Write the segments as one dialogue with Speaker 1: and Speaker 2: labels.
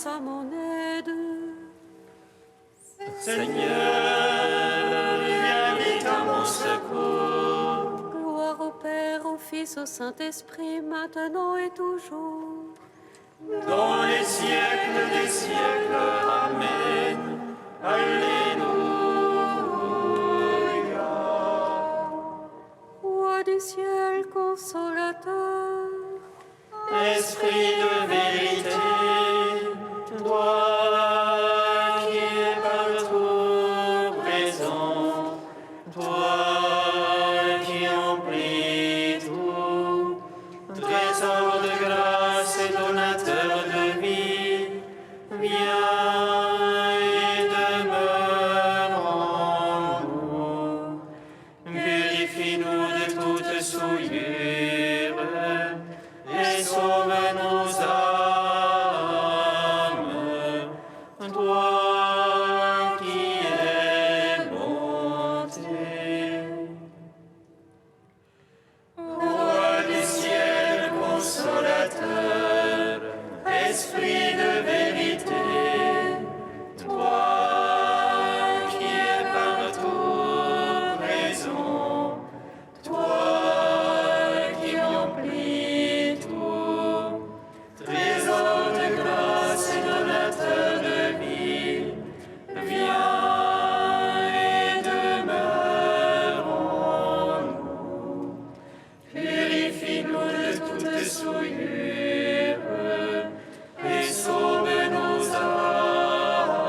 Speaker 1: à mon aide.
Speaker 2: Seigneur, viens vite à mon secours.
Speaker 1: Gloire au Père, au Fils, au Saint-Esprit, maintenant et toujours.
Speaker 2: Dans les siècles des siècles, Amen. Alléluia.
Speaker 1: Roi du ciel, consolateur,
Speaker 2: Esprit de vérité, toi qui es partout présent, toi qui emplis tout, trésor de grâce et donateur de vie, viens et demeure en nous. Purifie-nous de toute souillure et sauve nos âmes, toi qui es bonté. Roi du ciel consolateur, Esprit de vérité, toi qui es partout présent, toi qui emplis tout, trésor de grâce et donateur de vie, viens et demeure en nous. Purifie-nous de toute souillure et sauve nos âmes,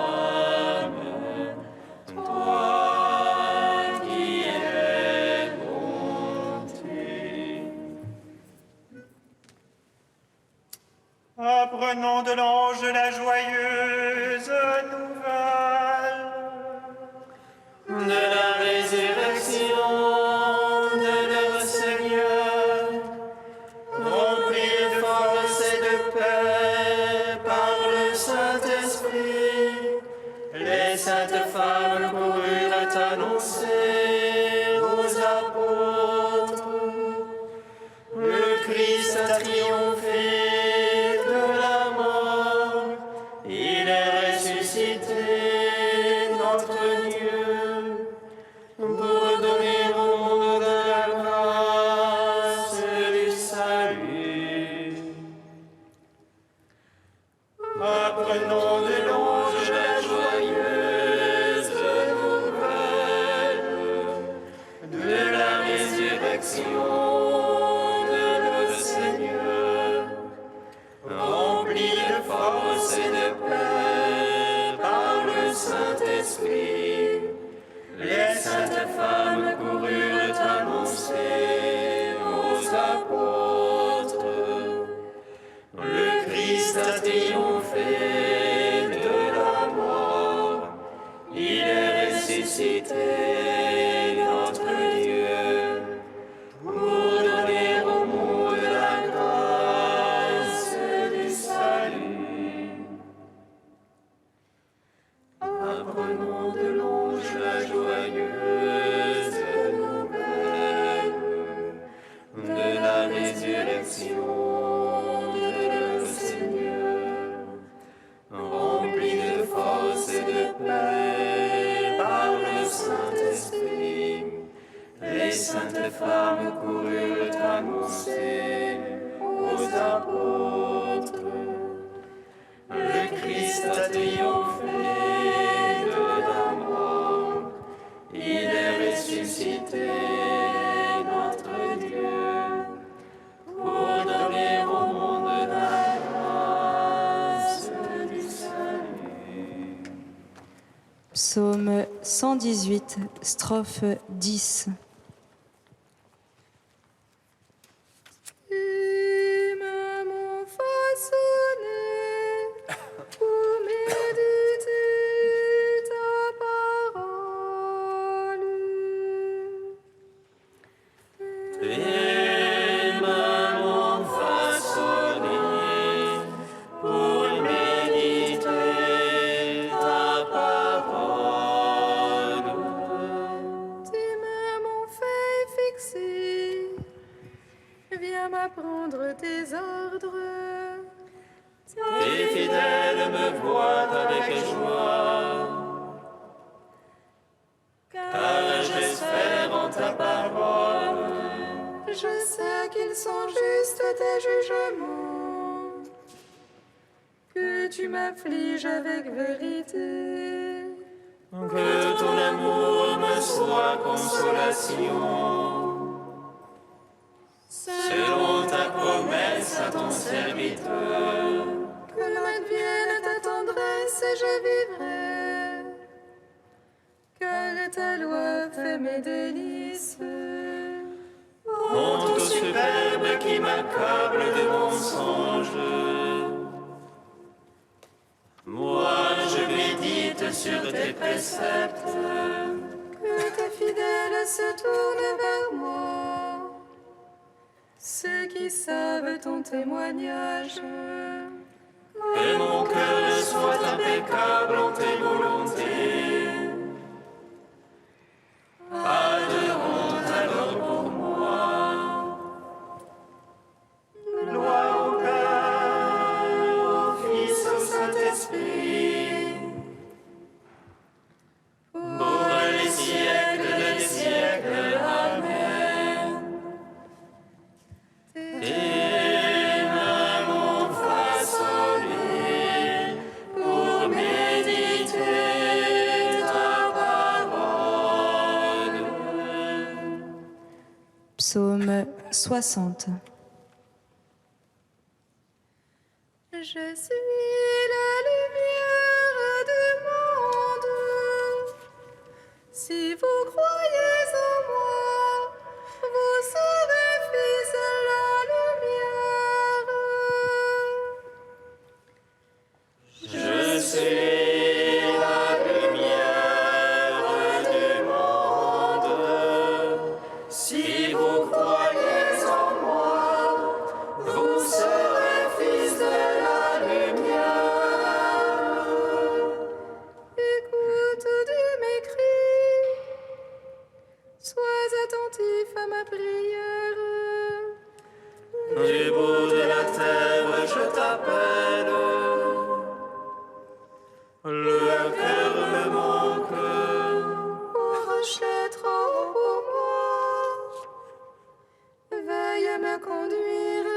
Speaker 2: toi qui es bonté.
Speaker 3: Apprenons de l'ange la joyeuse nouvelle.
Speaker 2: De la résurrection de notre Seigneur, remplis de force et de paix par le Saint-Esprit, les saintes femmes coururent annoncer aux apôtres: le Christ a triomphé de la mort, il est ressuscité, notre Dieu, pour donner au monde la grâce du salut. Apprenons de l'ange la joyeuse nouvelle de la résurrection de notre Seigneur, rempli de force et de paix par le Saint-Esprit. Les saintes femmes coururent annoncer aux apôtres: le Christ a triomphé de la mort, il est ressuscité, notre Dieu, pour donner au monde la grâce du salut. Apprenons de l'ange la joyeuse nouvelle de la résurrection de notre Seigneur, rempli de force et de paix par le Saint-Esprit. Les saintes femmes coururent annoncer aux apôtres: le Christ a triomphé de la mort, il est ressuscité, notre Dieu, pour donner au monde la grâce du salut.
Speaker 4: Psaume 118, strophe 10.
Speaker 1: Tu m'as façonné pour méditer ta parole.
Speaker 2: Tes mains m'ont façonné pour méditer ta parole.
Speaker 1: Tes mains m'ont fait fixer, viens m'apprendre tes ordres.
Speaker 2: Tes fidèles me voient avec joie, car j'espère en ta parole.
Speaker 1: Je sais qu'ils sont justes tes jugements, que tu m'affliges avec vérité.
Speaker 2: Que ton amour me soit consolation, selon ta promesse à ton serviteur.
Speaker 1: Que m'advienne ta tendresse et je vivrai, car ta loi fait mes délices.
Speaker 2: Honte au superbe qui m'accable de mensonges. Moi, je médite sur tes préceptes.
Speaker 1: Que tes fidèles se tournent vers moi, ceux qui savent ton témoignage.
Speaker 2: Que mon cœur soit impeccable en tes volontés. Pas de honte alors pour moi.
Speaker 3: Gloire au Père, au Fils, au Saint-Esprit,
Speaker 2: Pour les siècles des siècles. Amen. Tes mains m'ont façonné pour méditer ta parole.
Speaker 4: Psaume 60.
Speaker 1: Je suis la lumière du monde. Si vous croyez en moi, vous serez fils de la lumière.
Speaker 2: Je suis la lumière du monde. Si vous croyez en moi, vous serez fils de la lumière.
Speaker 1: Écoute de mes cris, sois attentif à ma prière.
Speaker 2: Du bout de la terre, je t'appelle. Le cœur me manque.
Speaker 1: Ô rocher trop haut pour moi, veuille me conduire.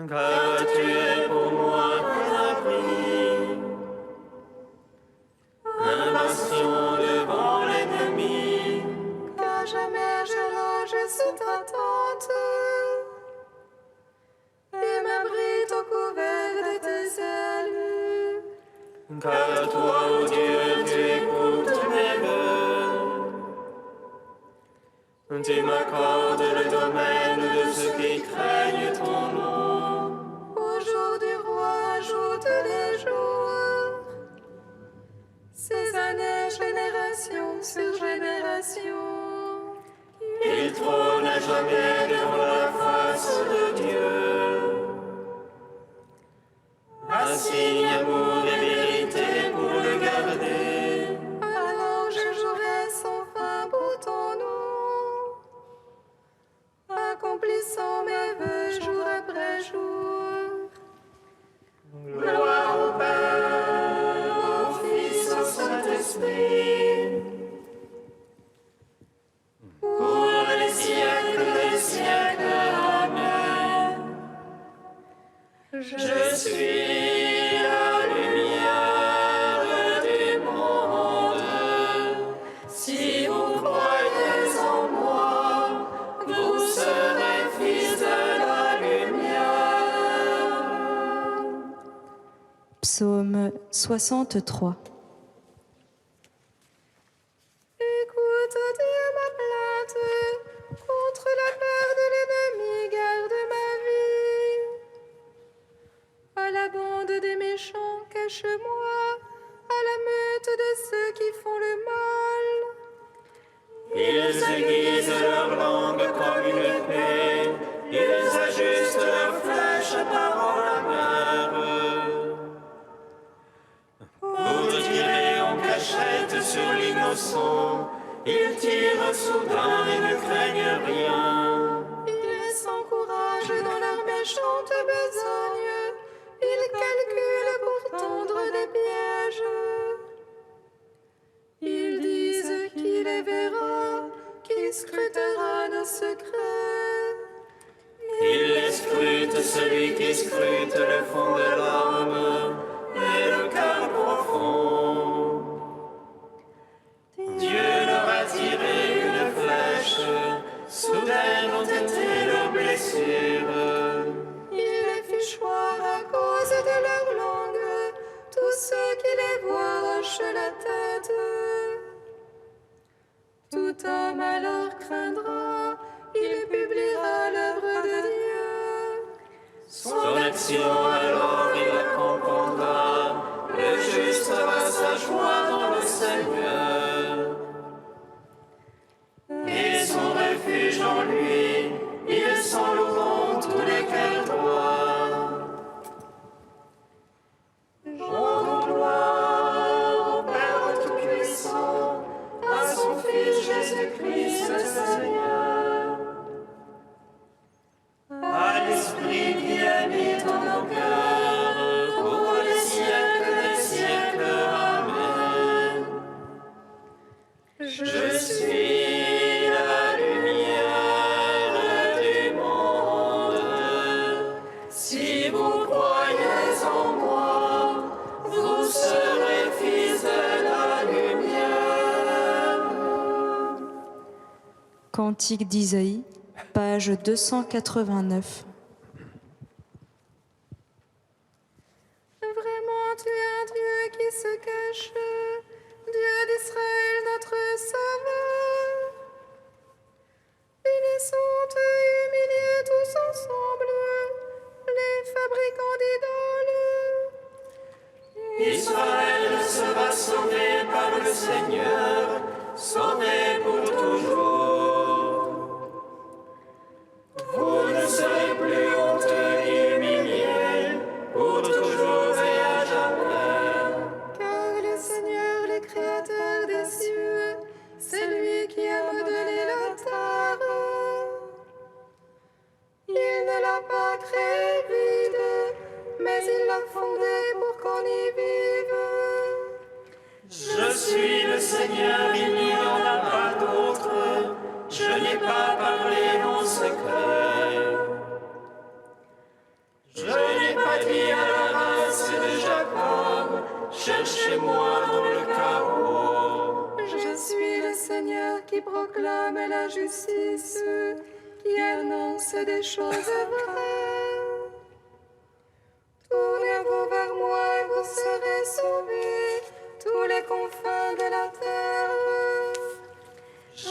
Speaker 2: Car tu es pour moi un prix, un bastion devant l'ennemi.
Speaker 1: Qu'à jamais je loge sous ta tente et m'abrite au couvert de tes ailes.
Speaker 2: Car toi, ô Dieu, tu écoutes mes vœux. Tu m'accordes le domaine de ceux qui craignent ton nom.
Speaker 1: Au jour du roi, ajoute les jours, ces années, génération sur génération.
Speaker 2: Il trône à jamais devant la face de Dieu. Assigne amour et vérité pour le garder.
Speaker 1: Alors je jouerai sans fin pour ton nom, accomplissant mes vœux jour après jour.
Speaker 3: gloire au Père, au Fils, au Saint-Esprit,
Speaker 2: Pour les siècles des siècles. Amen. Je suis la lumière du monde. Si vous croyez en moi, vous serez fils de la lumière.
Speaker 4: Psaume 63.
Speaker 1: Écoute, Dieu, ma plainte, contre la peur de l'ennemi, garde ma vie. À la bande des méchants, cache-moi, à la meute de ceux qui font le mal.
Speaker 2: Ils aiguisent leur langue comme une épée, ils ajustent leurs flèches à parole amère. Pour tirer en cachette sur l'innocent, ils tirent soudain et ne craignent rien.
Speaker 1: Ils sont sans courage dans leur méchante besogne, ils qui scrutera nos secrets.
Speaker 2: Il scrute celui qui scrute le fond de l'âme et le cœur profond. Dieu leur a tiré une flèche, soudaine ont été leurs blessures.
Speaker 1: Il les fit choir à cause de leur langue, tous ceux qui les voient hochent la tête. Tout homme alors craindra, il publiera l'œuvre de Dieu.
Speaker 2: Son action alors il la comprendra, le juste aura sa joie dans le Seigneur. Et son refuge en lui, ils s'en loueront tous les cœurs droits.
Speaker 3: Rendons gloire au Père Tout-Puissant, à son Fils Jésus-Christ le Seigneur,
Speaker 2: À l'Esprit qui habite en nos cœurs, pour les siècles des siècles. Amen. Je suis la lumière du monde. Si vous croyez en moi, vous serez fils de la lumière.
Speaker 4: Cantique d'Isaïe, page 289.
Speaker 1: Vraiment, tu es un Dieu qui se cache, Dieu d'Israël, notre Sauveur. Ils sont humiliés tous ensemble, les fabricants d'idoles.
Speaker 2: Israël sera sauvé par le Seigneur, sauvé pour toujours. Vous ne serez plus honteux ni humiliés, pour toujours et à jamais.
Speaker 1: Car le Seigneur, le Créateur des cieux, c'est lui qui a modelé la terre. Il ne l'a pas créée vide, mais il l'a fondée pour qu'on y vive.
Speaker 2: Je suis le Seigneur, il n'y en a pas d'autre. Je n'ai pas parlé en secret. Je n'ai pas dit à la race de Jacob, cherchez-moi dans le chaos.
Speaker 1: Je suis le Seigneur qui proclame la justice, qui annonce des choses vraies. Tournez-vous vers moi et vous serez sauvés, tous les confins de la terre.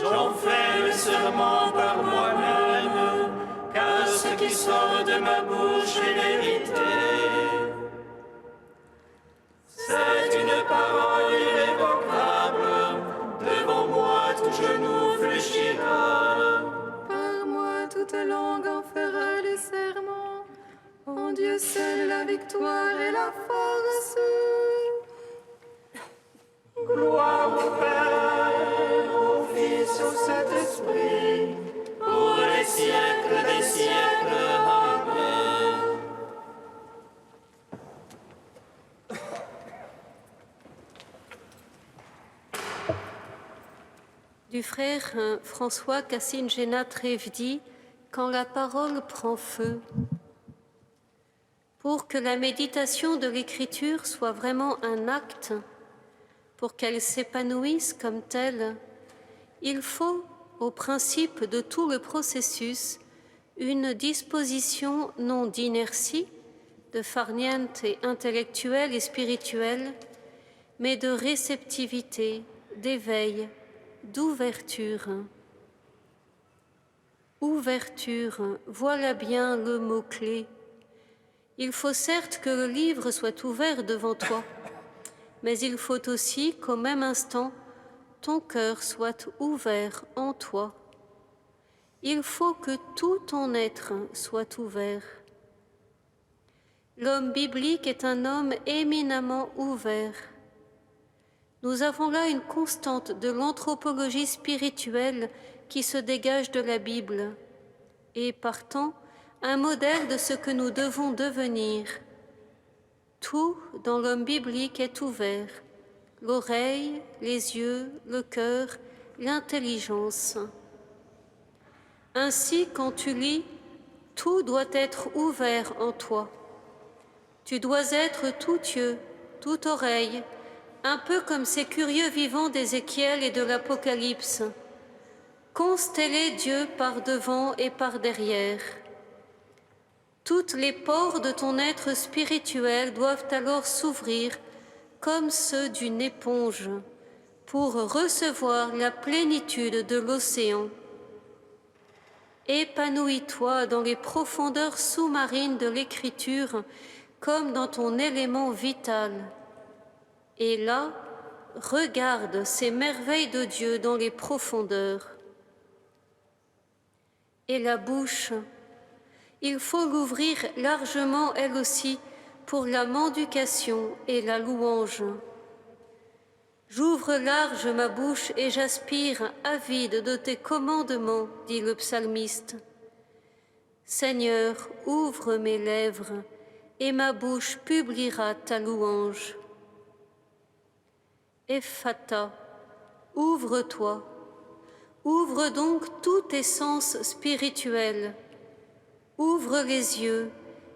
Speaker 2: J'en fais le serment par moi-même, car ce qui sort de ma bouche est vérité. C'est une parole irrévocable, devant moi tout genou fléchira.
Speaker 1: Par moi toute langue en fera le serment. En Dieu seul la victoire et la force.
Speaker 3: gloire au Père, au Fils, au Saint-Esprit,
Speaker 2: Pour les siècles des siècles, Amen.
Speaker 5: Du frère François Cassine-Géna Trévedi, quand la parole prend feu. Pour que la méditation de l'Écriture soit vraiment un acte, pour qu'elle s'épanouisse comme telle, il faut, au principe de tout le processus, une disposition non d'inertie, de farniente intellectuelle et spirituelle, mais de réceptivité, d'éveil, d'ouverture. Ouverture, voilà bien le mot-clé. Il faut certes que le livre soit ouvert devant toi, mais il faut aussi qu'au même instant, ton cœur soit ouvert en toi. Il faut que tout ton être soit ouvert. L'homme biblique est un homme éminemment ouvert. Nous avons là une constante de l'anthropologie spirituelle qui se dégage de la Bible et, partant, un modèle de ce que nous devons devenir. Tout dans l'homme biblique est ouvert, l'oreille, les yeux, le cœur, l'intelligence. Ainsi, quand tu lis, tout doit être ouvert en toi. Tu dois être tout yeux, toute oreille, un peu comme ces curieux vivants d'Ézéchiel et de l'Apocalypse. Consteller Dieu par devant et par derrière. Toutes les pores de ton être spirituel doivent alors s'ouvrir comme ceux d'une éponge pour recevoir la plénitude de l'océan. Épanouis-toi dans les profondeurs sous-marines de l'Écriture comme dans ton élément vital. Et là, regarde ces merveilles de Dieu dans les profondeurs. Et la bouche, il faut l'ouvrir largement elle aussi pour la mendication et la louange. J'ouvre large ma bouche et j'aspire avide de tes commandements, dit le psalmiste. Seigneur, ouvre mes lèvres et ma bouche publiera ta louange. Ephata, ouvre-toi, ouvre donc tous tes sens spirituels. Ouvre les yeux,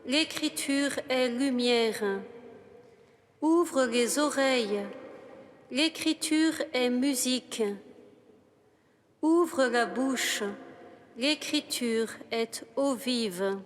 Speaker 5: l'Écriture est lumière. Ouvre les oreilles, l'Écriture est musique. Ouvre la bouche, l'Écriture est eau vive.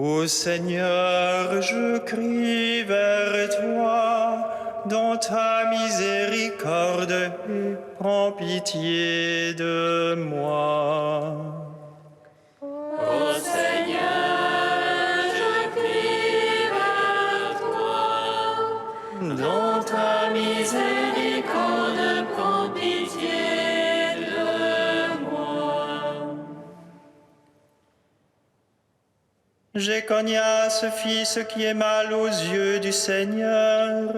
Speaker 3: Ô Seigneur, je crie vers toi dans ta miséricorde et prends pitié de moi.
Speaker 2: Ô Seigneur, je crie vers toi. Dans ta miséricorde, prends pitié de moi.
Speaker 3: Jéconias fit ce qui est mal aux yeux du Seigneur,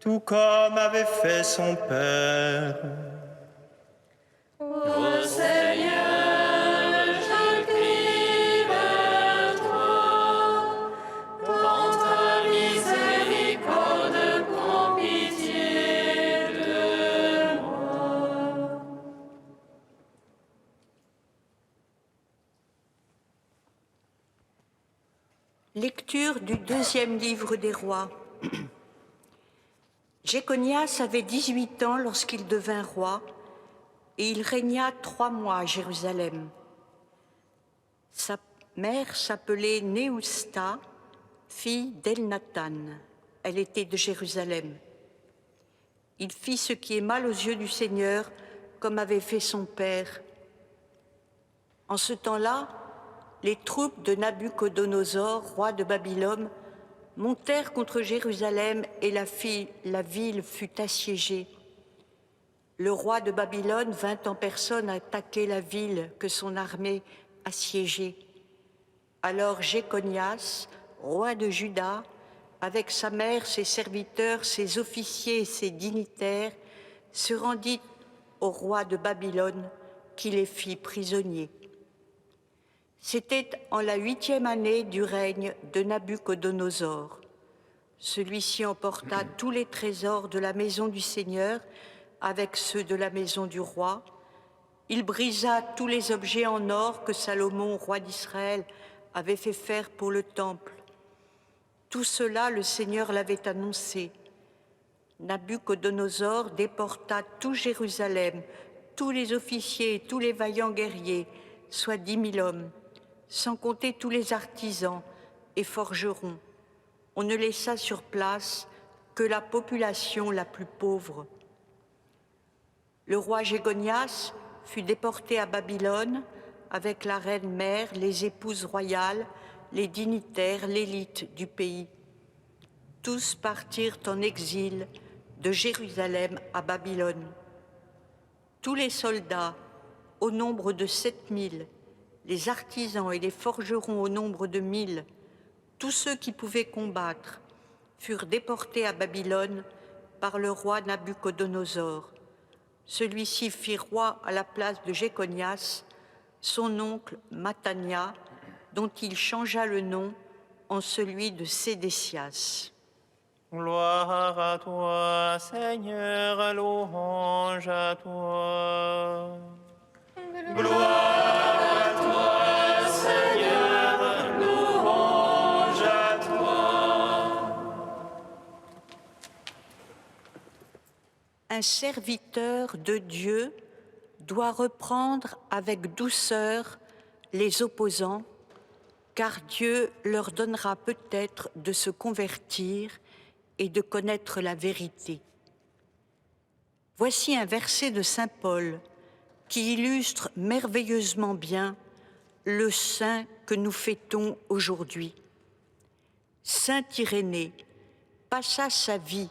Speaker 3: tout comme avait fait son père.
Speaker 2: Ô Seigneur, je crie vers toi. Dans ta miséricorde, prends pitié de moi.
Speaker 6: Lecture du deuxième livre des rois. Jéconias avait 18 ans lorsqu'il devint roi, et il régna 3 mois à Jérusalem. Sa mère s'appelait Néousta, fille d'Elnathan. Elle était de Jérusalem. Il fit ce qui est mal aux yeux du Seigneur, comme avait fait son père. En ce temps-là, les troupes de Nabuchodonosor, roi de Babylone, montèrent contre Jérusalem et la ville fut assiégée. Le roi de Babylone vint en personne attaquer la ville que son armée assiégeait. Alors Jéconias, roi de Juda, avec sa mère, ses serviteurs, ses officiers et ses dignitaires, se rendit au roi de Babylone qui les fit prisonniers. C'était en la 8e année du règne de Nabuchodonosor. Celui-ci emporta tous les trésors de la maison du Seigneur avec ceux de la maison du roi. Il brisa tous les objets en or que Salomon, roi d'Israël, avait fait faire pour le temple. Tout cela, le Seigneur l'avait annoncé. Nabuchodonosor déporta tout Jérusalem, tous les officiers et tous les vaillants guerriers, soit 10 000 hommes, sans compter tous les artisans et forgerons. On ne laissa sur place que la population la plus pauvre. Le roi Jéconias fut déporté à Babylone avec la reine mère, les épouses royales, les dignitaires, l'élite du pays. Tous partirent en exil de Jérusalem à Babylone. Tous les soldats, au nombre de 7000, les artisans et les forgerons au nombre de 1000, tous ceux qui pouvaient combattre, furent déportés à Babylone par le roi Nabuchodonosor. Celui-ci fit roi à la place de Jéconias, son oncle Mathania, dont il changea le nom en celui de Sédécias.
Speaker 3: Gloire à toi, Seigneur, louange à toi. Gloire à toi, Seigneur, louange à toi.
Speaker 6: Un serviteur de Dieu doit reprendre avec douceur les opposants, car Dieu leur donnera peut-être de se convertir et de connaître la vérité. Voici un verset de saint Paul qui illustre merveilleusement bien le saint que nous fêtons aujourd'hui. Saint Irénée passa sa vie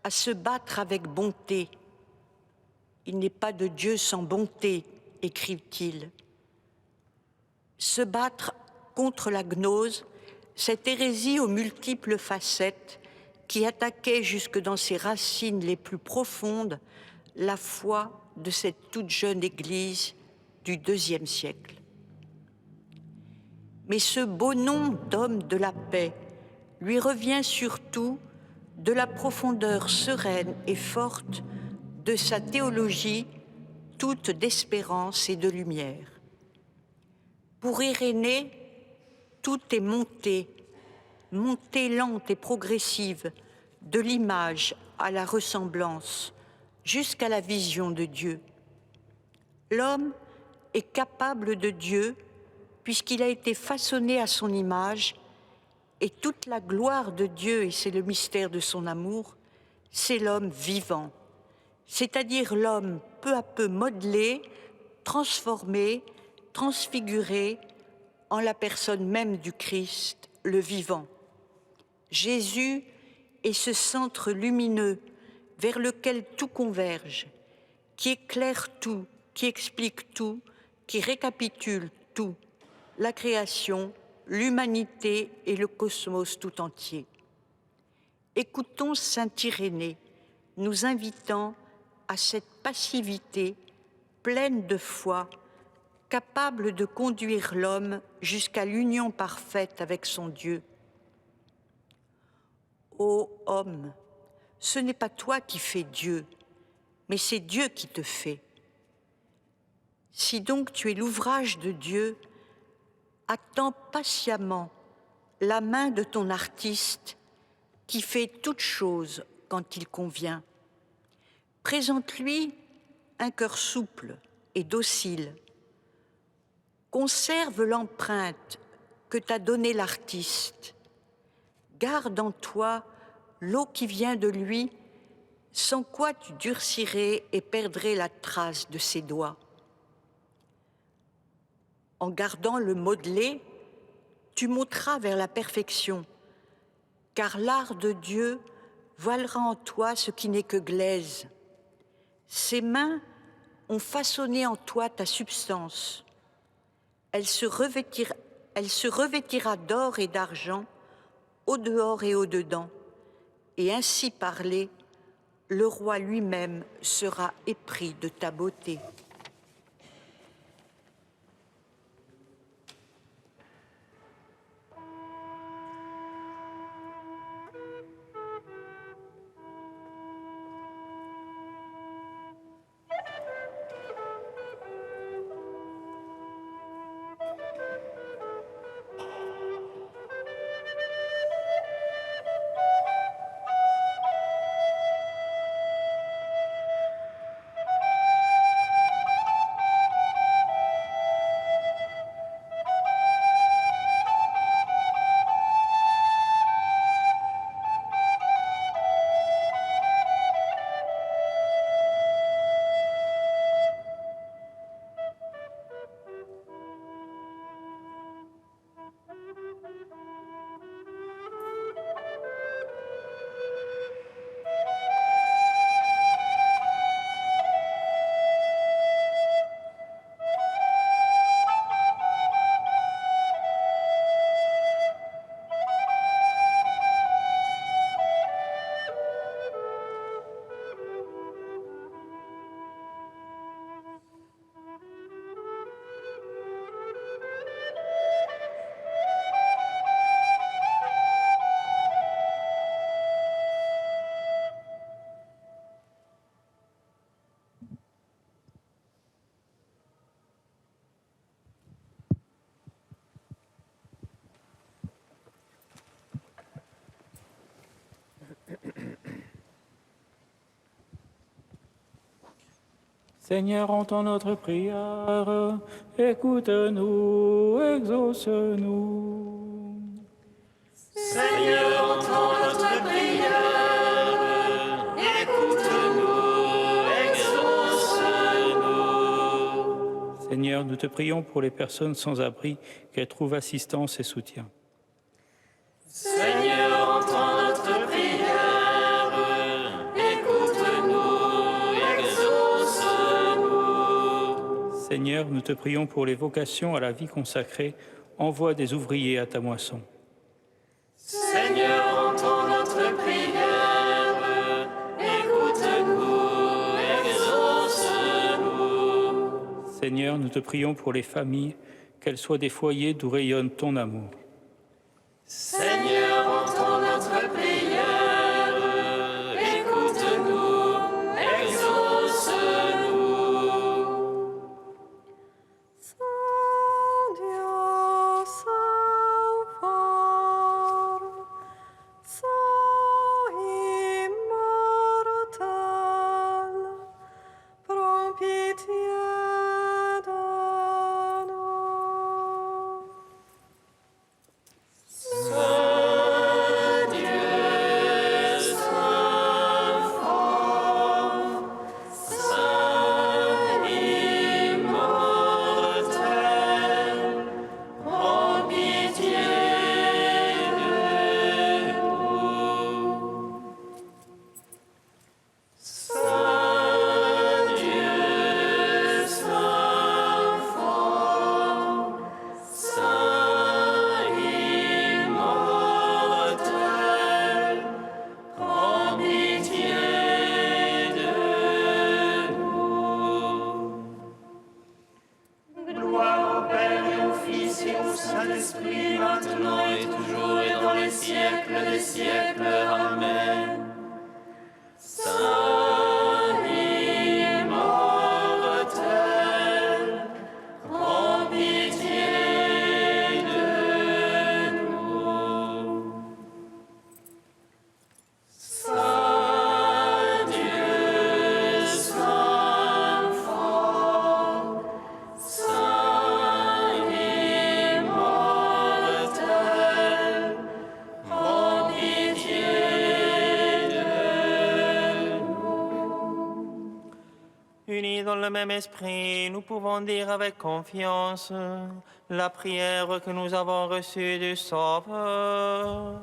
Speaker 6: à se battre avec bonté. Il n'est pas de Dieu sans bonté, écrive-t-il. Se battre contre la gnose, cette hérésie aux multiples facettes qui attaquait jusque dans ses racines les plus profondes la foi de cette toute jeune Église du IIe siècle. Mais ce beau nom d'homme de la paix lui revient surtout de la profondeur sereine et forte de sa théologie, toute d'espérance et de lumière. Pour Irénée, tout est montée lente et progressive, de l'image à la ressemblance, jusqu'à la vision de Dieu. L'homme est capable de Dieu puisqu'il a été façonné à son image, et toute la gloire de Dieu, et c'est le mystère de son amour, c'est l'homme vivant, c'est-à-dire l'homme peu à peu modelé, transformé, transfiguré en la personne même du Christ, le vivant. Jésus est ce centre lumineux vers lequel tout converge, qui éclaire tout, qui explique tout, qui récapitule tout, la création, l'humanité et le cosmos tout entier. Écoutons saint Irénée, nous invitant à cette passivité pleine de foi, capable de conduire l'homme jusqu'à l'union parfaite avec son Dieu. Ô homme, ce n'est pas toi qui fais Dieu, mais c'est Dieu qui te fait. Si donc tu es l'ouvrage de Dieu, attends patiemment la main de ton artiste qui fait toute chose quand il convient. Présente-lui un cœur souple et docile. Conserve l'empreinte que t'a donnée l'artiste. Garde en toi l'eau qui vient de lui, sans quoi tu durcirais et perdrais la trace de ses doigts. En gardant le modelé, tu monteras vers la perfection, car l'art de Dieu voilera en toi ce qui n'est que glaise. Ses mains ont façonné en toi ta substance. Elle se revêtira d'or et d'argent, au dehors et au dedans, et ainsi parlé, le roi lui-même sera épris de ta beauté.
Speaker 7: Seigneur, entends notre prière, écoute-nous, exauce-nous.
Speaker 2: Seigneur, entends notre prière, écoute-nous, exauce-nous.
Speaker 7: Seigneur, nous te prions pour les personnes sans abri, qu'elles trouvent assistance et soutien.
Speaker 2: Seigneur, entends notre prière, écoute-nous, exauce-nous.
Speaker 7: Seigneur, nous te prions pour les vocations à la vie consacrée, envoie des ouvriers à ta moisson.
Speaker 2: Seigneur, entends notre prière, écoute-nous, exauce-nous.
Speaker 7: Seigneur, nous te prions pour les familles, qu'elles soient des foyers d'où rayonne ton amour.
Speaker 2: Seigneur, entends notre prière, écoute-nous, exauce-nous.
Speaker 1: Saint Dieu, Saint fort, Saint immortel, prends pitié de nous.
Speaker 2: Saint Dieu, Saint fort, Saint immortel, prends pitié de nous. Saint Dieu, Saint fort, Saint immortel, prends pitié de nous. Gloire au Père et au Fils et au Saint-Esprit, maintenant et toujours et dans les siècles des siècles. Amen. Saint immortel, prends pitié de nous. Saint Dieu, Saint fort, Saint immortel, prends pitié de nous.
Speaker 3: Unis dans le même esprit, nous pouvons dire avec confiance la prière que nous avons reçue du Sauveur.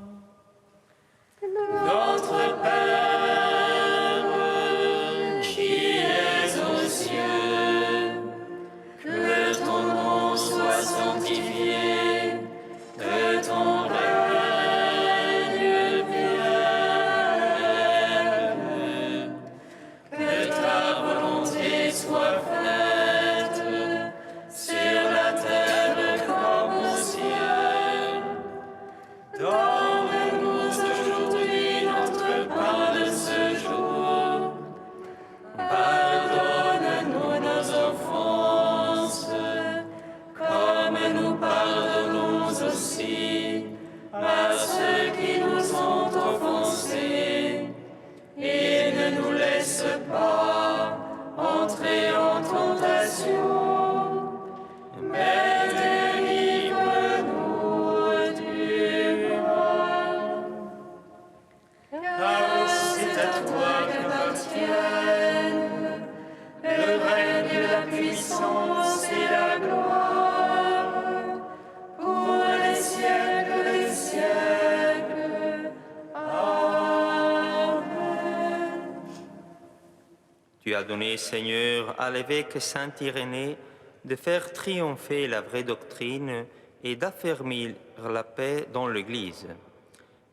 Speaker 3: Tu as donné, Seigneur, à l'évêque Saint Irénée de faire triompher la vraie doctrine et d'affermir la paix dans l'Église.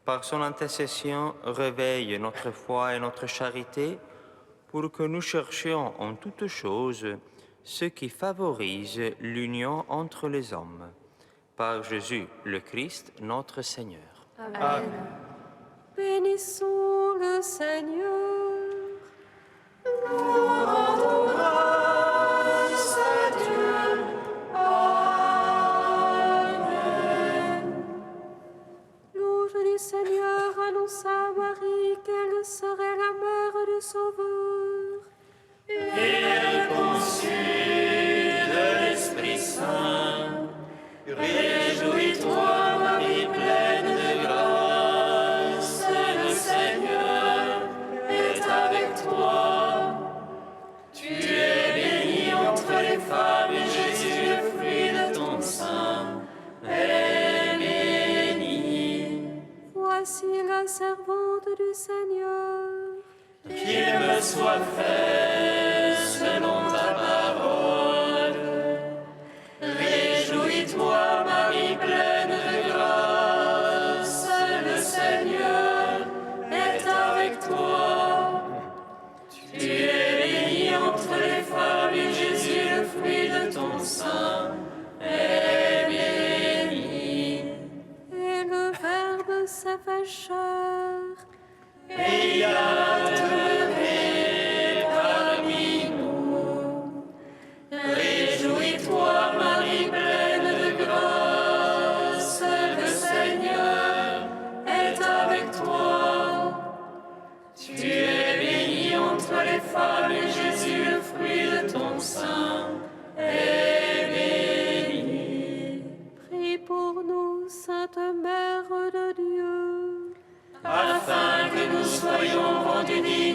Speaker 3: Par son intercession, réveille notre foi et notre charité pour que nous cherchions en toutes choses ce qui favorise l'union entre les hommes. Par Jésus le Christ, notre Seigneur.
Speaker 1: Amen. Bénissons le Seigneur. Nous rendons grâce à Dieu. Amen. L'ange du Seigneur annonça à Marie qu'elle serait la mère du Sauveur.
Speaker 2: Et elle conçut de l'Esprit Saint. Réjouis-toi, Marie pleine de grâce, le Seigneur est avec toi. Tu es bénie entre les femmes et Jésus, le fruit de ton sein, est béni.
Speaker 1: Voici la servante du Seigneur.
Speaker 2: Qu'il me soit fait selon ta parole. Réjouis-toi, Marie pleine de grâce, le Seigneur est avec toi. Tu es bénie entre les femmes et Jésus, le fruit de ton sein, est béni.
Speaker 1: Et le Verbe s'est fait chair.
Speaker 2: Et il a demeuré parmi nous. Réjouis-toi, Marie pleine de grâce, le Seigneur est avec toi. Tu es bénie entre les femmes et Jésus, le fruit de ton sein, est béni.
Speaker 1: Prie pour nous, Sainte Mère de Dieu.
Speaker 2: Afin que nous soyons rendus dignes